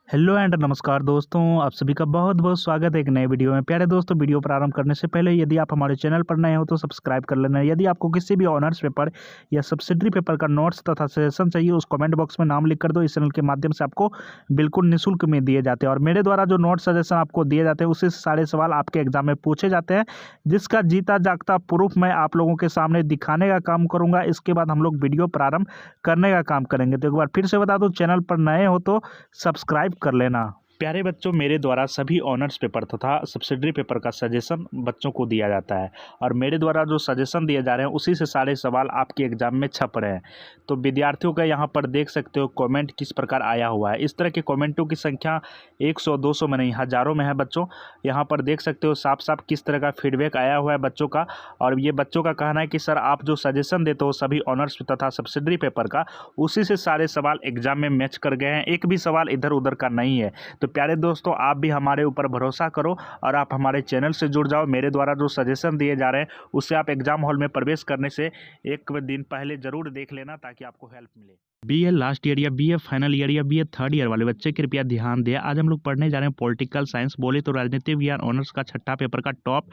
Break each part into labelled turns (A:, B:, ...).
A: Hello and नमस्कार दोस्तों, आप सभी का बहुत बहुत स्वागत है एक नए वीडियो में। प्यारे दोस्तों, वीडियो प्रारंभ करने से पहले यदि आप हमारे चैनल पर नए हो तो सब्सक्राइब कर लेना। यदि आपको किसी भी ऑनर्स पेपर या सब्सिडरी पेपर का नोट्स तथा सजेशन चाहिए, उस कमेंट बॉक्स में नाम लिख कर दो। इस चैनल के माध्यम से आपको बिल्कुल निःशुल्क में दिए जाते हैं और मेरे द्वारा जो नोट सजेशन आपको दिए जाते हैं उसी से सारे सवाल आपके एग्जाम में पूछे जाते हैं, जिसका जीता जागता प्रूफ मैं आप लोगों के सामने दिखाने का काम करूँगा। इसके बाद हम लोग वीडियो प्रारंभ करने का काम करेंगे। तो एक बार फिर से बता दूँ, चैनल पर नए हो तो सब्सक्राइब कर लेना। प्यारे बच्चों, मेरे द्वारा सभी ऑनर्स पेपर तथा सब्सिडरी पेपर का सजेशन बच्चों को दिया जाता है और मेरे द्वारा जो सजेशन दिए जा रहे हैं उसी से सारे सवाल आपके एग्जाम में छप रहे हैं। तो विद्यार्थियों का यहाँ पर देख सकते हो कमेंट किस प्रकार आया हुआ है। इस तरह के कमेंटों की संख्या 100-200 में नहीं, हज़ारों में है बच्चों। यहाँ पर देख सकते हो साफ साफ किस तरह का फीडबैक आया हुआ है बच्चों का। और ये बच्चों का कहना है कि सर, आप जो सजेशन देते हो सभी ऑनर्स तथा सब्सिडरी पेपर का, उसी से सारे सवाल एग्जाम में मैच कर गए हैं, एक भी सवाल इधर उधर का नहीं है। तो प्यारे दोस्तों, आप भी हमारे ऊपर भरोसा करो और आप हमारे चैनल से जुड़ जाओ। मेरे द्वारा जो सजेशन दिए जा रहे हैं उससे आप एग्जाम हॉल में प्रवेश करने से एक दिन पहले जरूर देख लेना, ताकि आपको हेल्प मिले। बीए लास्ट ईयर या बीए फाइनल ईयर या बीए थर्ड ईयर वाले बच्चे कृपया ध्यान दें। आज हम लोग पढ़ने जा रहे हैं पॉलिटिकल साइंस, बोले तो राजनीति विज्ञान ऑनर्स का छठा पेपर का टॉप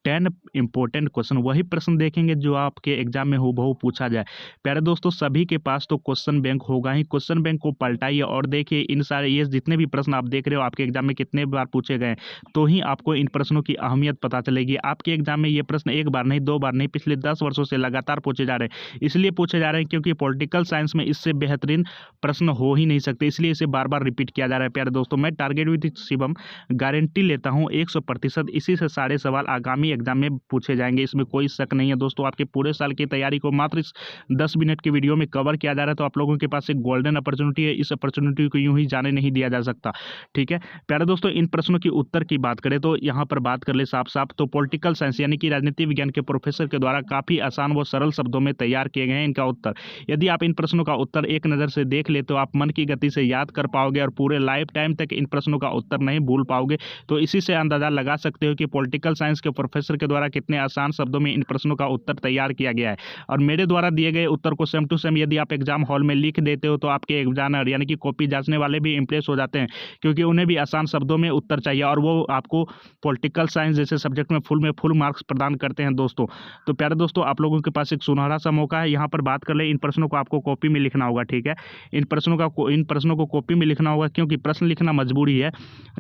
A: 10 इंपॉर्टेंट क्वेश्चन, वही प्रश्न देखेंगे जो आपके एग्जाम में हूबहू पूछा जाए। प्यारे दोस्तों, सभी के पास तो क्वेश्चन बैंक होगा ही। क्वेश्चन बैंक को पलटाइए और देखिए इन सारे ये जितने भी प्रश्न आप देख रहे हो आपके एग्जाम में कितने बार पूछे गए, तो ही आपको इन प्रश्नों की अहमियत पता चलेगी। आपके एग्जाम में ये प्रश्न एक बार नहीं, 2 बार नहीं, पिछले 10 वर्षों से लगातार पूछे जा रहे हैं। इसलिए पूछे जा रहे हैं क्योंकि पॉलिटिकल साइंस में इससे बेहतरीन प्रश्न हो ही नहीं सकते, इसलिए इसे बार बार रिपीट किया जा रहा है। प्यारे दोस्तों, मैं टारगेट विद शिवम गारंटी लेता हूँ 100% इसी से सारे सवाल आगामी एग्जाम में पूछे जाएंगे, इसमें कोई शक नहीं है दोस्तों। आपके पूरे साल की तैयारी को मात्र इस 10 मिनट की वीडियो में कवर किया जा रहा है, तो आप लोगों के पास एक गोल्डन अपॉर्चुनिटी है। इस अपॉर्चुनिटी को यूं ही जाने नहीं दिया जा सकता, ठीक है। प्यारे दोस्तों, इन प्रश्नों की उत्तर की बात करें तो यहाँ पर बात कर ले साफ साफ, तो पॉलिटिकल साइंस यानी कि राजनीति विज्ञान के प्रोफेसर के द्वारा काफी आसान व सरल शब्दों में तैयार किए गए हैं इनका उत्तर। यदि आप इन प्रश्नों का उत्तर एक नज़र से देख ले तो आप मन की गति से याद कर पाओगे और पूरे लाइफ टाइम तक इन प्रश्नों का उत्तर नहीं भूल पाओगे। तो इसी से अंदाजा लगा सकते हो कि पॉलिटिकल साइंस के प्रोफेसर के द्वारा कितने आसान शब्दों में इन प्रश्नों का उत्तर तैयार किया गया है। और मेरे द्वारा दिए गए उत्तर को सेम टू सेम यदि आप एग्जाम हॉल में लिख देते हो तो आपके एग्जामिनर यानी कि कॉपी जांचने वाले भी इंप्रेस हो जाते हैं, क्योंकि उन्हें भी आसान शब्दों में उत्तर चाहिए और वो आपको पॉलिटिकल साइंस जैसे सब्जेक्ट में फुल मार्क्स प्रदान करते हैं दोस्तों। तो प्यारे दोस्तों, आप लोगों के पास एक सुनहरा सा मौका है। यहाँ पर बात कर ले, इन प्रश्नों को आपको कॉपी में लिखना होगा, ठीक है। इन प्रश्नों को कॉपी में लिखना होगा, क्योंकि प्रश्न लिखना मजबूरी है।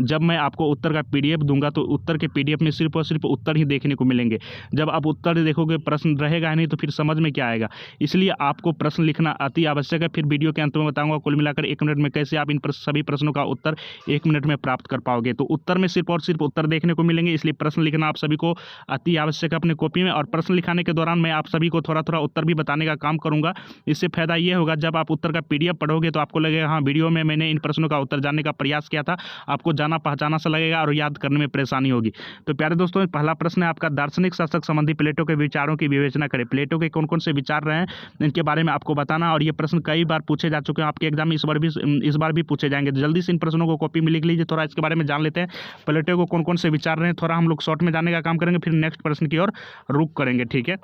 A: जब मैं आपको उत्तर का पीडीएफ दूंगा तो उत्तर के पीडीएफ में सिर्फ और सिर्फ उत्तर ही देखने को मिलेंगे। जब आप उत्तर देखोगे, प्रश्न रहेगा नहीं, तो फिर समझ में क्या आएगा। इसलिए आपको प्रश्न लिखना अति आवश्यक है। फिर वीडियो के अंत में बताऊंगा कुल मिलाकर 1 मिनट में कैसे आप इन सभी प्रश्नों का उत्तर 1 मिनट में प्राप्त कर पाओगे। तो उत्तर में सिर्फ और सिर्फ उत्तर देखने को मिलेंगे, इसलिए प्रश्न लिखना आप सभी को अति आवश्यक है अपने कॉपी में। और प्रश्न लिखाने के दौरान मैं आप सभी को थोड़ा थोड़ा उत्तर भी बताने का काम करूंगा। इससे फायदा ये होगा, जब आप उत्तर का पीडीएफ पढ़ोगे तो आपको लगेगा हाँ, वीडियो में मैंने इन प्रश्नों का उत्तर जानने का प्रयास किया था। आपको जाना पहचाना सा लगेगा और याद करने में परेशानी होगी। तो प्यारे दोस्तों, पहला प्रश्न है आपका, दार्शनिक शासक संबंधी प्लेटो के विचारों की विवेचना करें। प्लेटो के कौन कौन से विचार रहे हैं इनके बारे में आपको बताना। और ये प्रश्न कई बार पूछे जा चुके हैं आपके एग्जाम में, इस बार भी पूछे जाएंगे। तो जल्दी से इन प्रश्नों को कॉपी में लिख लीजिए, थोड़ा इसके बारे में जान लेते हैं। प्लेटो को कौन कौन से विचार रहे हैं थोड़ा हम लोग शॉर्ट में जानने का काम करेंगे, फिर नेक्स्ट प्रश्न की ओर रुख करेंगे, ठीक है।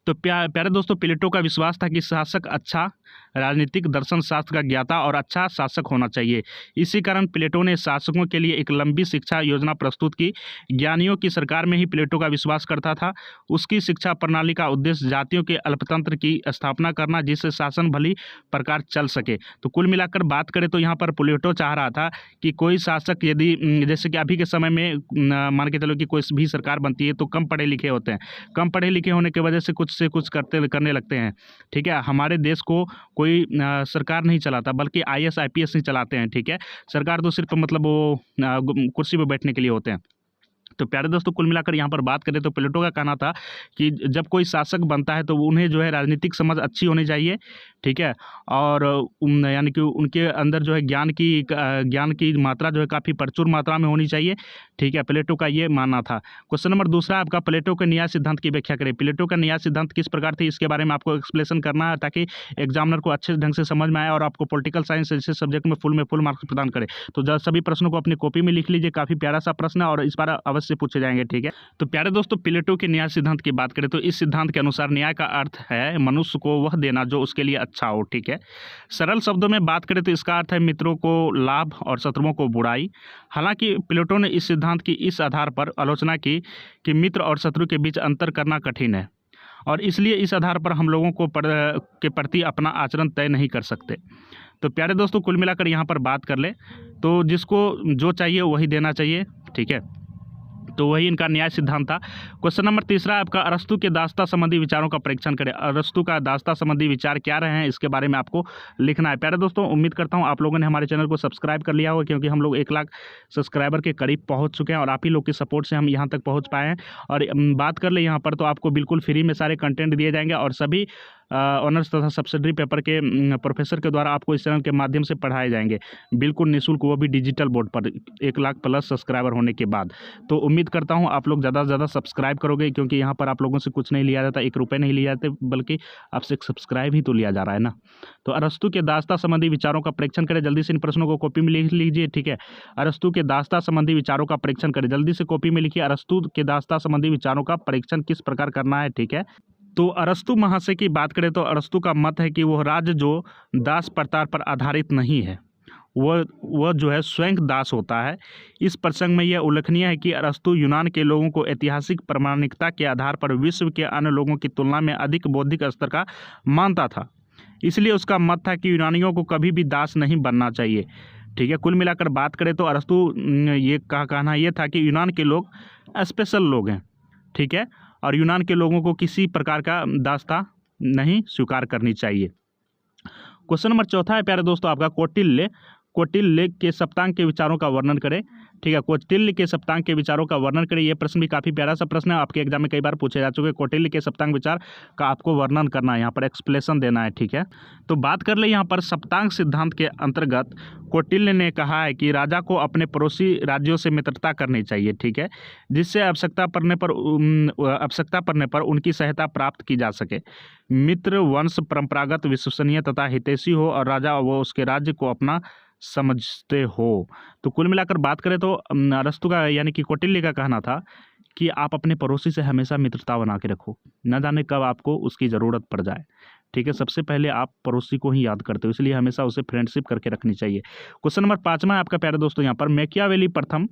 A: तो प्यारे दोस्तों, प्लेटो का विश्वास था कि शासक अच्छा राजनीतिक दर्शन शास्त्र का ज्ञाता और अच्छा शासक होना चाहिए। इसी कारण प्लेटो ने शासकों के लिए एक लंबी शिक्षा योजना प्रस्तुत की। ज्ञानियों की सरकार में ही प्लेटो का विश्वास करता था। उसकी शिक्षा प्रणाली का उद्देश्य जातियों के अल्पतंत्र की स्थापना करना, जिससे शासन भली प्रकार चल सके। तो कुल मिलाकर बात करें तो यहाँ पर प्लेटो चाह रहा था कि कोई शासक यदि जैसे कि अभी के समय में मान के चलो कि कोई भी सरकार बनती है तो कम पढ़े लिखे होते हैं। कम पढ़े लिखे होने की वजह से कुछ करने लगते हैं, ठीक है। हमारे देश को कोई सरकार नहीं चलाता, बल्कि आईएएस आईपीएस ही चलाते हैं, ठीक है। सरकार तो सिर्फ मतलब वो कुर्सी पर बैठने के लिए होते हैं। तो प्यारे दोस्तों, कुल मिलाकर यहाँ पर बात करें तो प्लेटो का कहना था कि जब कोई शासक बनता है तो उन्हें जो है राजनीतिक समझ अच्छी होनी चाहिए, ठीक है। और यानी कि उनके अंदर जो है ज्ञान की मात्रा जो है काफ़ी प्रचुर मात्रा में होनी चाहिए, ठीक है। प्लेटो का ये मानना था। क्वेश्चन नंबर दूसरा आपका, प्लेटो के न्याय सिद्धांत की व्याख्या करें। प्लेटो का न्याय सिद्धांत किस प्रकार थी, इसके बारे में आपको एक्सप्लेनेशन करना है, ताकि एग्जामिनर को अच्छे ढंग से समझ में आए और आपको पॉलिटिकल साइंस जैसे सब्जेक्ट में फुल मार्क्स प्रदान करे। तो सभी प्रश्नों को अपनी कॉपी में लिख लीजिए, काफ़ी प्यारा सा प्रश्न है और इस बार अवश्य पूछे जाएंगे, ठीक है। तो प्यारे दोस्तों, प्लेटो के न्याय सिद्धांत की बात करें तो इस सिद्धांत के अनुसार न्याय का अर्थ है मनुष्य को वह देना जो उसके लिए अच्छा हो, ठीक है। सरल शब्दों में बात करें तो इसका अर्थ है मित्रों को लाभ और शत्रुओं को बुराई। हालांकि प्लेटो ने इस सिद्धांत की इस आधार पर आलोचना की कि मित्र और शत्रु के बीच अंतर करना कठिन है और इसलिए इस आधार पर हम लोगों को के प्रति अपना आचरण तय नहीं कर सकते। तो प्यारे दोस्तों, कुल मिलाकर यहाँ पर बात कर ले तो जिसको जो चाहिए वही देना चाहिए, ठीक है। तो वही इनका न्याय सिद्धांत था। क्वेश्चन नंबर 3 आपका, अरस्तु के दास्ता संबंधी विचारों का परीक्षण करें। अरस्तु का दास्ता संबंधी विचार क्या रहे हैं इसके बारे में आपको लिखना है। प्यारे दोस्तों, उम्मीद करता हूं आप लोगों ने हमारे चैनल को सब्सक्राइब कर लिया होगा, क्योंकि हम लोग 1 लाख सब्सक्राइबर के करीब पहुंच चुके हैं और आप ही लोग की सपोर्ट से हम यहाँ तक पहुँच पाए हैं। और बात कर ले यहाँ पर तो आपको बिल्कुल फ्री में सारे कंटेंट दिए जाएंगे और सभी ऑनर्स तथा सब्सिडरी पेपर के प्रोफेसर के द्वारा आपको इस चैनल के माध्यम से पढ़ाए जाएंगे बिल्कुल निःशुल्क, वो भी डिजिटल बोर्ड पर 1 लाख प्लस सब्सक्राइबर होने के बाद। तो उम्मीद करता हूं आप लोग ज़्यादा से ज़्यादा सब्सक्राइब करोगे, क्योंकि यहाँ पर आप लोगों से कुछ नहीं लिया जाता, 1 रुपये नहीं लिए जाते, बल्कि आपसे एक सब्सक्राइब ही तो लिया जा रहा है ना। तो अरस्तु के दास्ता संबंधी विचारों का परीक्षण करें। जल्दी से इन प्रश्नों को कॉपी में लिख लीजिए, ठीक है। अरस्तु के दास्ता संबंधी विचारों का परीक्षण करें, जल्दी से कॉपी में लिखिए। अरस्तु के दास्ता संबंधी विचारों का परीक्षण किस प्रकार करना है, ठीक है। तो अरस्तु महाशय की बात करें तो अरस्तु का मत है कि वह राज्य जो दास प्रथा पर आधारित नहीं है, वह जो है स्वयं दास होता है। इस प्रसंग में यह उल्लेखनीय है कि अरस्तु यूनान के लोगों को ऐतिहासिक प्रामाणिकता के आधार पर विश्व के अन्य लोगों की तुलना में अधिक बौद्धिक स्तर का मानता था। इसलिए उसका मत था कि यूनानियों को कभी भी दास नहीं बनना चाहिए, ठीक है। कुल मिलाकर बात करें तो अरस्तु ये कहना ये था कि यूनान के लोग स्पेशल लोग हैं, ठीक है, और यूनान के लोगों को किसी प्रकार का दासता नहीं स्वीकार करनी चाहिए। क्वेश्चन नंबर 4 है प्यारे दोस्तों आपका, कौटिल्य के सप्तांग के विचारों का वर्णन करें, ठीक है। कौटिल्य के सप्तांग के विचारों का वर्णन करें। यह प्रश्न भी काफ़ी प्यारा सा प्रश्न है, आपके एग्जाम में कई बार पूछे जा चुके। कौटिल्य के सप्तांग विचार का आपको वर्णन करना है, यहाँ पर एक्सप्लेनेशन देना है, ठीक है। तो बात कर ले यहाँ पर सप्तांग सिद्धांत के अंतर्गत कौटिल्य ने कहा है कि राजा को अपने पड़ोसी राज्यों से मित्रता करनी चाहिए, ठीक है, जिससे आवश्यकता पड़ने पर उनकी सहायता प्राप्त की जा सके। मित्र वंश परंपरागत विश्वसनीय तथा हितैषी हो और राजा व उसके राज्य को अपना समझते हो। तो कुल मिलाकर बात करें तो अरस्तु का यानी कि कौटिल्य का कहना था कि आप अपने पड़ोसी से हमेशा मित्रता बना के रखो, न जाने कब आपको उसकी ज़रूरत पड़ जाए, ठीक है। सबसे पहले आप पड़ोसी को ही याद करते हो, इसलिए हमेशा उसे फ्रेंडशिप करके रखनी चाहिए। क्वेश्चन नंबर 5 है आपका प्यारे दोस्तों, यहाँ पर मैकियावेली प्रथम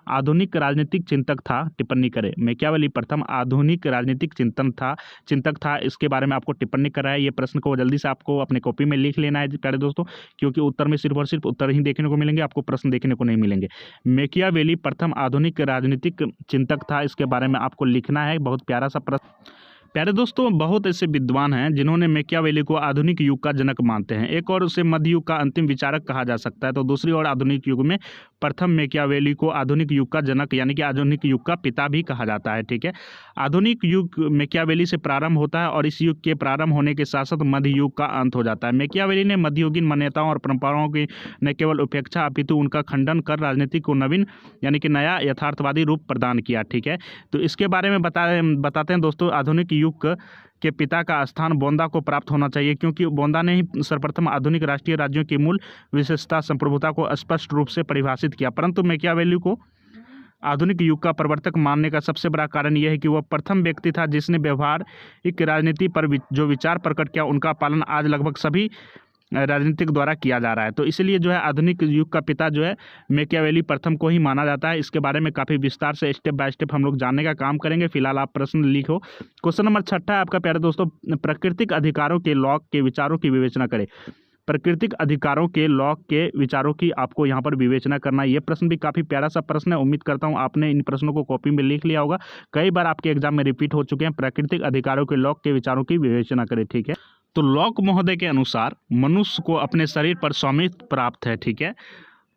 A: आधुनिक राजनीतिक चिंतक था, टिप्पणी करें। मैकियावेली प्रथम आधुनिक राजनीतिक चिंतक था, इसके बारे में आपको टिप्पणी करना है। ये प्रश्न को जल्दी से आपको अपने कॉपी में लिख लेना है प्यारे दोस्तों, क्योंकि उत्तर में सिर्फ और सिर्फ उत्तर ही देखने को मिलेंगे, आपको प्रश्न देखने को नहीं मिलेंगे। मैकियावेली प्रथम आधुनिक राजनीतिक चिंतक था, इसके बारे में आपको लिखना है। बहुत प्यारा सा प्रश्न। प्यारे दोस्तों, बहुत ऐसे विद्वान हैं जिन्होंने मैकियावेली को आधुनिक युग का जनक मानते हैं। एक और उसे मध्य युग का अंतिम विचारक कहा जा सकता है, तो दूसरी ओर आधुनिक युग में प्रथम मैकियावेली को आधुनिक युग का जनक यानी कि आधुनिक युग का पिता भी कहा जाता है, ठीक है। आधुनिक युग मैकियावेली से प्रारंभ होता है और इस युग के प्रारंभ होने के साथ साथ मध्य युग का अंत हो जाता है। मैकियावेली ने मध्ययुगीन मान्यताओं और परंपराओं की न केवल उपेक्षा अपितु उनका खंडन कर राजनीति को नवीन यानी कि नया यथार्थवादी रूप प्रदान किया, ठीक है। तो इसके बारे में बताते हैं दोस्तों। आधुनिक युग के पिता का स्थान बोंदा को प्राप्त होना चाहिए, क्योंकि बोंदा ने ही सर्वप्रथम आधुनिक राष्ट्रीय राज्यों की मूल विशेषता संप्रभुता को स्पष्ट रूप से परिभाषित किया। परंतु मैकियावेली को आधुनिक युग का प्रवर्तक मानने का सबसे बड़ा कारण यह है कि वह प्रथम व्यक्ति था जिसने व्यवहारिक राजनीति पर जो विचार प्रकट किया, उनका पालन आज लगभग सभी राजनीतिक द्वारा किया जा रहा है। तो इसलिए जो है आधुनिक युग का पिता जो है मैकियावेली प्रथम को ही माना जाता है। इसके बारे में काफ़ी विस्तार से स्टेप बाय स्टेप हम लोग जानने का काम करेंगे। फिलहाल आप प्रश्न लिखो। क्वेश्चन नंबर 6 है आपका प्यारे दोस्तों, प्राकृतिक अधिकारों के लॉक के विचारों की विवेचना करें। प्राकृतिक अधिकारों के लॉक के विचारों की आपको यहाँ पर विवेचना करना है। ये प्रश्न भी काफ़ी प्यारा सा प्रश्न है, उम्मीद करता हूँ आपने इन प्रश्नों को कॉपी में लिख लिया होगा, कई बार आपके एग्जाम में रिपीट हो चुके हैं। प्राकृतिक अधिकारों के लॉक के विचारों की विवेचना करें, ठीक है। तो लॉक महोदय के अनुसार मनुष्य को अपने शरीर पर स्वामित्व प्राप्त है, ठीक है।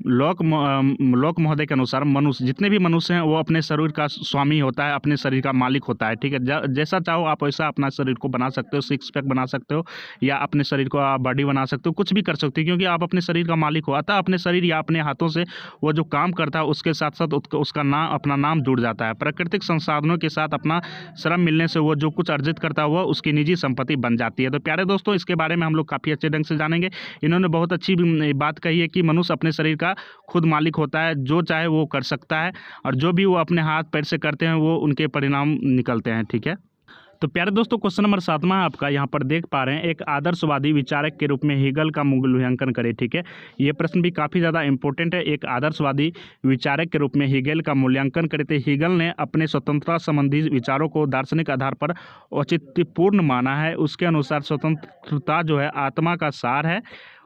A: लॉक महोदय के अनुसार मनुष्य, जितने भी मनुष्य हैं वो अपने शरीर का स्वामी होता है, अपने शरीर का मालिक होता है, ठीक है। जैसा चाहो आप वैसा अपना शरीर को बना सकते हो, 6 पैक बना सकते हो या अपने शरीर को आप बॉडी बना सकते हो, कुछ भी कर सकते हो, क्योंकि आप अपने शरीर का मालिक हो। अतः अपने शरीर या अपने हाथों से वो जो काम करता है उसके साथ साथ उसका नाम, अपना नाम जुड़ जाता है। प्राकृतिक संसाधनों के साथ अपना श्रम मिलने से वो जो कुछ अर्जित करता है वह उसकी निजी संपत्ति बन जाती है। तो प्यारे दोस्तों, इसके बारे में हम लोग काफ़ी अच्छे ढंग से जानेंगे। इन्होंने बहुत अच्छी बात कही है कि मनुष्य अपने शरीर का का खुद मालिक होता है, जो चाहे वो कर सकता है और जो भी वो अपने हाथ पैर से करते हैं वो उनके परिणाम निकलते हैं। ठीक है, तो प्यारे दोस्तों क्वेश्चन नंबर 7वां आपका यहाँ पर देख पा रहे हैं, एक आदर्शवादी विचारक के रूप में हेगल का मूल्यांकन करें। ठीक है, ये प्रश्न भी काफ़ी ज़्यादा इंपॉर्टेंट है। एक आदर्शवादी विचारक के रूप में हेगल का मूल्यांकन करे थे। हेगल ने अपने स्वतंत्रता संबंधी विचारों को दार्शनिक आधार पर औचित्यपूर्ण माना है। उसके अनुसार स्वतंत्रता जो है आत्मा का सार है।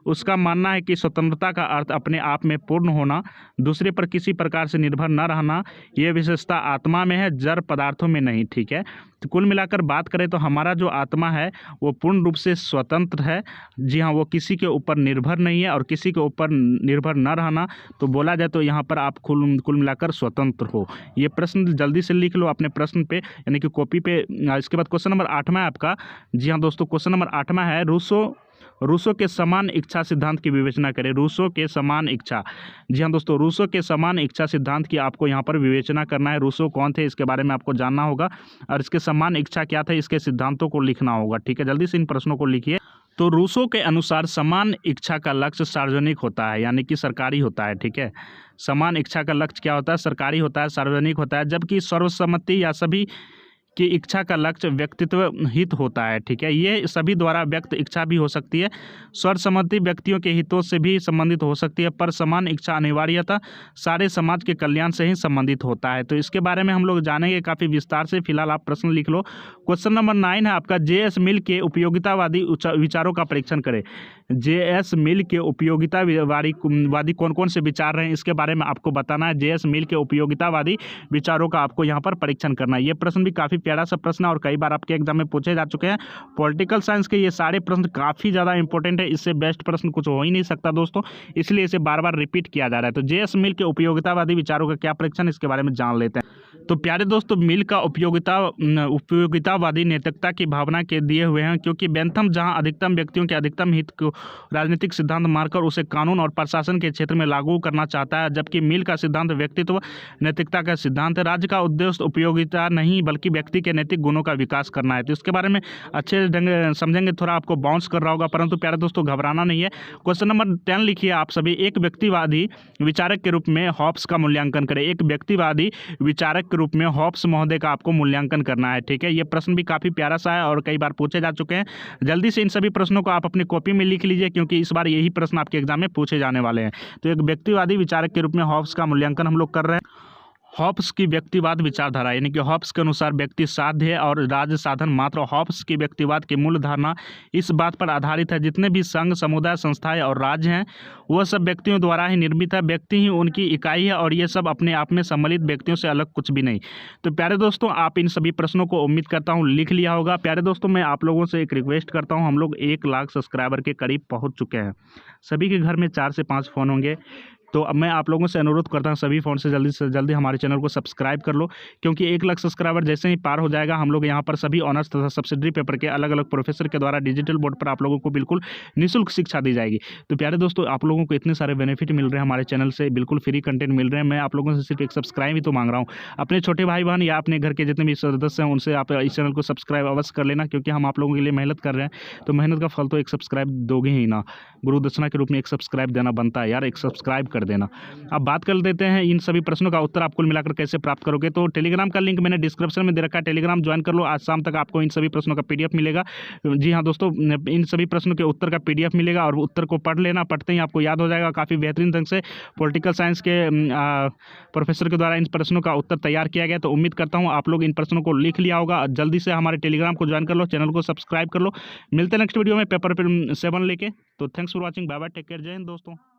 A: उसका मानना है कि स्वतंत्रता का अर्थ अपने आप में पूर्ण होना, दूसरे पर किसी प्रकार से निर्भर न रहना। ये विशेषता आत्मा में है, जड़ पदार्थों में नहीं। ठीक है, तो कुल मिलाकर बात करें तो हमारा जो आत्मा है वो पूर्ण रूप से स्वतंत्र है। जी हाँ, वो किसी के ऊपर निर्भर नहीं है और किसी के ऊपर निर्भर न रहना, तो बोला जाए तो यहाँ पर आप कुल मिलाकर स्वतंत्र हो। ये प्रश्न जल्दी से लिख लो अपने प्रश्न पे, यानी कि कॉपी पे। इसके बाद क्वेश्चन नंबर 8वां है आपका। जी हाँ दोस्तों, क्वेश्चन नंबर 8वां है, रूसो के समान इच्छा सिद्धांत की विवेचना करें। रूसो के समान इच्छा, जी हाँ दोस्तों, रूसो के समान इच्छा सिद्धांत की आपको यहाँ पर विवेचना करना है। रूसो कौन थे इसके बारे में आपको जानना होगा और इसके समान इच्छा क्या थे, इसके सिद्धांतों को लिखना होगा। ठीक है, जल्दी से इन प्रश्नों को लिखिए। तो रूसो के अनुसार समान इच्छा का लक्ष्य सार्वजनिक होता है, यानी कि सरकारी होता है। ठीक है, समान इच्छा का लक्ष्य क्या होता है, सरकारी होता है, सार्वजनिक होता है। जबकि सर्वसम्मति या सभी की इच्छा का लक्ष्य व्यक्तित्व हित होता है। ठीक है, ये सभी द्वारा व्यक्त इच्छा भी हो सकती है, सर्वसम्मति व्यक्तियों के हितों से भी संबंधित हो सकती है, पर समान इच्छा अनिवार्यतः सारे समाज के कल्याण से ही संबंधित होता है। तो इसके बारे में हम लोग जानेंगे काफ़ी विस्तार से। फिलहाल आप प्रश्न लिख लो। क्वेश्चन नंबर 9 है आपका, जे.एस. मिल के उपयोगितावादी विचारों का परीक्षण करें। जे.एस. मिल के उपयोगितावादी कौन कौन से विचार रहे हैं इसके बारे में आपको बताना है। जे.एस. मिल के उपयोगितावादी विचारों का आपको यहाँ पर परीक्षण करना है। ये प्रश्न भी काफ़ी प्यारा सा प्रश्न है और कई बार आपके एग्जाम में पूछे जा चुके हैं। पॉलिटिकल साइंस के ये सारे प्रश्न काफ़ी ज़्यादा इंपॉर्टेंट है, इससे बेस्ट प्रश्न कुछ हो ही नहीं सकता दोस्तों, इसलिए इसे बार बार रिपीट किया जा रहा है। तो जे.एस. मिल के उपयोगितावादी विचारों का क्या परीक्षण, इसके बारे में जान लेते हैं। तो प्यारे दोस्तों, मिल का उपयोगितावादी नैतिकता की भावना के दिए हुए हैं, क्योंकि बेंथम जहां अधिकतम व्यक्तियों के अधिकतम हित को राजनीतिक सिद्धांत मानकर उसे कानून और प्रशासन के क्षेत्र में लागू करना चाहता है, जबकि मिल का सिद्धांत व्यक्तित्व नैतिकता का सिद्धांत है। राज्य का उद्देश्य उपयोगिता नहीं बल्कि व्यक्ति के नैतिक गुणों का विकास करना है। तो इसके बारे में अच्छे ढंग समझेंगे, थोड़ा आपको बाउंस कर रहा होगा, परंतु प्यारे दोस्तों घबराना नहीं है। क्वेश्चन नंबर 10 लिखिए आप सभी, एक व्यक्तिवादी विचारक के रूप में हॉब्स का मूल्यांकन करें। एक व्यक्तिवादी विचारक के रूप में हॉब्स महोदय का आपको मूल्यांकन करना है। ठीक है, ये प्रश्न भी काफ़ी प्यारा सा है और कई बार पूछे जा चुके हैं। जल्दी से इन सभी प्रश्नों को आप अपनी कॉपी में लिख लीजिए, क्योंकि इस बार यही प्रश्न आपके एग्जाम में पूछे जाने वाले हैं। तो एक व्यक्तिवादी विचारक के रूप में हॉब्स का मूल्यांकन हम लोग कर रहे हैं। हॉब्स की व्यक्तिवाद विचारधारा, यानी कि हॉब्स के अनुसार व्यक्ति साध्य है और राज्य साधन मात्र। हॉब्स की व्यक्तिवाद की मूल धारणा इस बात पर आधारित है, जितने भी संघ, समुदाय, संस्थाएं और राज्य हैं वह सब व्यक्तियों द्वारा ही निर्मित है। व्यक्ति ही उनकी इकाई है और ये सब अपने आप में सम्मिलित व्यक्तियों से अलग कुछ भी नहीं। तो प्यारे दोस्तों, आप इन सभी प्रश्नों को उम्मीद करता हूँ लिख लिया होगा। प्यारे दोस्तों, मैं आप लोगों से एक रिक्वेस्ट करता हूँ, हम लोग 1 लाख सब्सक्राइबर के करीब पहुँच चुके हैं। सभी के घर में 4 से 5 फ़ोन होंगे, तो अब मैं आप लोगों से अनुरोध करता हूं सभी फ़ोन से जल्दी हमारे चैनल को सब्सक्राइब कर लो, क्योंकि 1 लाख सब्सक्राइबर जैसे ही पार हो जाएगा हम लोग यहां पर सभी ऑनर्स तथा सब्सिडरी पेपर के अलग अलग प्रोफेसर के द्वारा डिजिटल बोर्ड पर आप लोगों को बिल्कुल निःशुल्क शिक्षा दी जाएगी। तो प्यारे दोस्तों, आप लोगों को इतने सारे बेनिफिट मिल रहे हैं हमारे चैनल से, बिल्कुल फ्री कंटेंट मिल रहे हैं। मैं आप लोगों से सिर्फ एक सब्सक्राइब ही तो मांग रहा हूँ। अपने छोटे भाई बहन या अपने घर के जितने भी सदस्य हैं उनसे आप इस चैनल को सब्सक्राइब अवश्य कर लेना, क्योंकि हम आप लोगों के लिए मेहनत कर रहे हैं, तो मेहनत का फल तो एक सब्सक्राइब दोगे ही ना। गुरु दक्षिणा के रूप में एक सब्सक्राइब देना बनता है यार, एक सब्सक्राइब कर देना। अब बात कर लेते हैं इन सभी प्रश्नों का उत्तर आप कुल मिलाकर कैसे प्राप्त करोगे। तो टेलीग्राम का लिंक मैंने डिस्क्रिप्शन में दे रखा है, टेलीग्राम ज्वाइन कर लो। आज शाम तक आपको इन सभी प्रश्नों का पीडीएफ मिलेगा। जी हाँ दोस्तों, इन सभी प्रश्नों के उत्तर का पीडीएफ मिलेगा और उत्तर को पढ़ लेना, पढ़ते ही आपको याद हो जाएगा। काफ़ी बेहतरीन ढंग से पॉलिटिकल साइंस के प्रोफेसर के द्वारा इन प्रश्नों का उत्तर तैयार किया गया। तो उम्मीद करता हूँ आप लोग इन प्रश्नों को लिख लिया होगा। जल्दी से हमारे टेलीग्राम को ज्वाइन कर लो, चैनल को सब्सक्राइब कर लो। मिलते हैं नेक्स्ट वीडियो में पेपर 7 लेके। तो thanks for watching, bye bye, take care, जय हिंद दोस्तों।